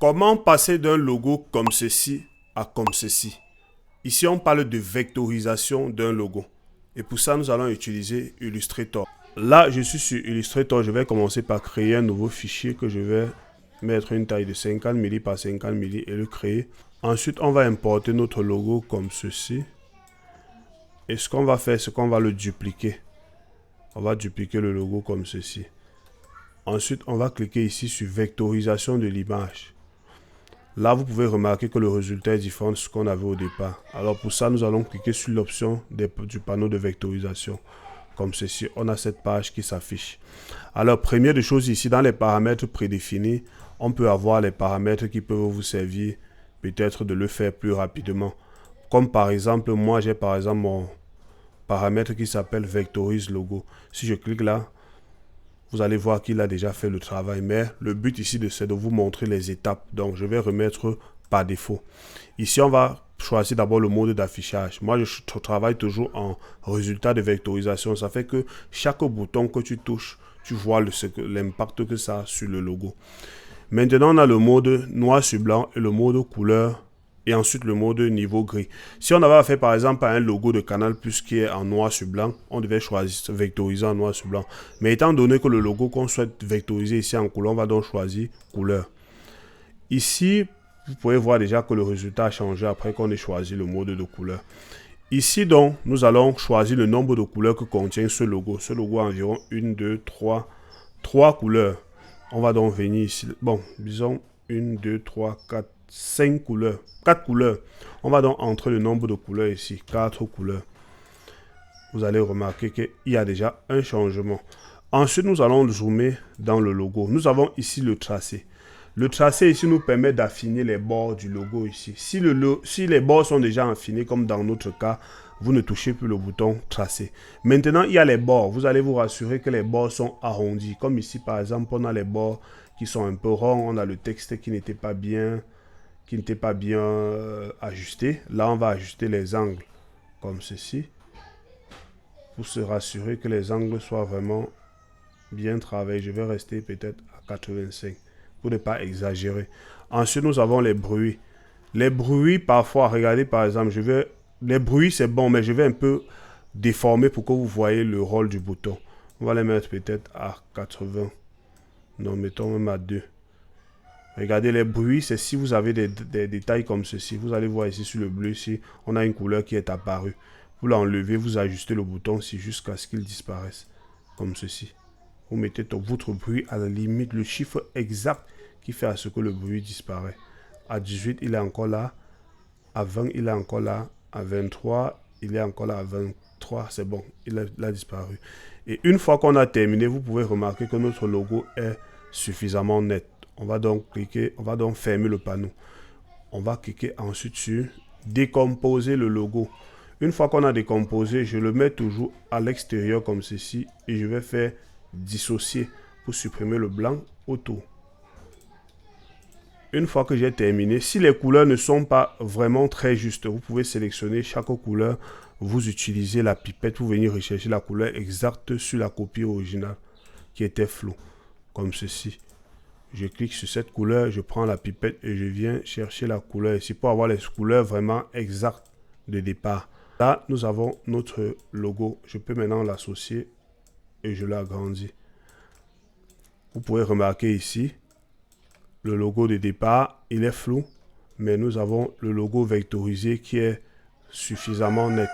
Comment passer d'un logo comme ceci à comme ceci? Ici, on parle de vectorisation d'un logo. Et pour ça, nous allons utiliser Illustrator. Là, je suis sur Illustrator. Je vais commencer par créer un nouveau fichier que je vais mettre une taille de 50 mm par 50 mm et le créer. Ensuite, on va importer notre logo comme ceci. Et ce qu'on va faire, c'est qu'on va le dupliquer. On va dupliquer le logo comme ceci. Ensuite, on va cliquer ici sur vectorisation de l'image. Là, vous pouvez remarquer que le résultat est différent de ce qu'on avait au départ. Alors pour ça, nous allons cliquer sur l'option du panneau de vectorisation. Comme ceci, on a cette page qui s'affiche. Alors, première des choses ici, dans les paramètres prédéfinis, on peut avoir les paramètres qui peuvent vous servir peut-être de le faire plus rapidement. Comme par exemple, moi j'ai par exemple mon paramètre qui s'appelle vectorise logo. Si je clique là, vous allez voir qu'il a déjà fait le travail, mais le but ici, c'est de vous montrer les étapes. Donc, je vais remettre par défaut. Ici, on va choisir d'abord le mode d'affichage. Moi, je travaille toujours en résultat de vectorisation. Ça fait que chaque bouton que tu touches, tu vois l'impact que ça a sur le logo. Maintenant, on a le mode noir sur blanc et le mode couleur. Et ensuite le mode niveau gris. Si on avait fait par exemple un logo de Canal+ qui est en noir sur blanc, on devait choisir vectoriser en noir sur blanc. Mais étant donné que le logo qu'on souhaite vectoriser ici en couleur, on va donc choisir couleur. Ici, vous pouvez voir déjà que le résultat a changé après qu'on ait choisi le mode de couleur. Ici donc, nous allons choisir le nombre de couleurs que contient ce logo. Ce logo a environ 1, 2, 3 couleurs. On va donc venir ici. Bon, disons 1, 2, 3, 4. 5 couleurs, 4 couleurs. On va donc entrer le nombre de couleurs ici, 4 couleurs. Vous allez remarquer qu'il y a déjà un changement. Ensuite, nous allons zoomer dans le logo. Nous avons ici le tracé. Le tracé ici nous permet d'affiner les bords du logo ici. Si les bords sont déjà affinés, comme dans notre cas, vous ne touchez plus le bouton tracé. Maintenant, il y a les bords. Vous allez vous rassurer que les bords sont arrondis. Comme ici, par exemple, on a les bords qui sont un peu ronds. On a le texte qui n'était pas bien ajusté. Là, on va ajuster les angles comme ceci pour se rassurer que les angles soient vraiment bien travaillés. Je vais rester peut-être à 85 pour ne pas exagérer. Ensuite, nous avons les bruits. Les bruits, parfois, regardez par exemple, les bruits c'est bon, mais je vais un peu déformer pour que vous voyez le rôle du bouton. On va les mettre peut-être à 80. Non, mettons même à 2. Regardez les bruits, c'est si vous avez des détails comme ceci. Vous allez voir ici sur le bleu, ici, on a une couleur qui est apparue. Vous l'enlevez, vous ajustez le bouton ici jusqu'à ce qu'il disparaisse. Comme ceci. Vous mettez votre bruit à la limite, le chiffre exact qui fait à ce que le bruit disparaît. À 18, il est encore là. À 20, il est encore là. À 23, il est encore là. À 23, c'est bon, il a disparu. Et une fois qu'on a terminé, vous pouvez remarquer que notre logo est suffisamment net. On va donc cliquer, on va donc fermer le panneau. On va cliquer ensuite sur décomposer le logo. Une fois qu'on a décomposé, je le mets toujours à l'extérieur comme ceci et je vais faire dissocier pour supprimer le blanc autour. Une fois que j'ai terminé, si les couleurs ne sont pas vraiment très justes, vous pouvez sélectionner chaque couleur. Vous utilisez la pipette pour venir rechercher la couleur exacte sur la copie originale qui était floue, comme ceci. Je clique sur cette couleur, je prends la pipette et je viens chercher la couleur ici pour avoir les couleurs vraiment exactes de départ. Là, nous avons notre logo. Je peux maintenant l'associer et je l'agrandis. Vous pouvez remarquer ici, le logo de départ, il est flou, mais nous avons le logo vectorisé qui est suffisamment net.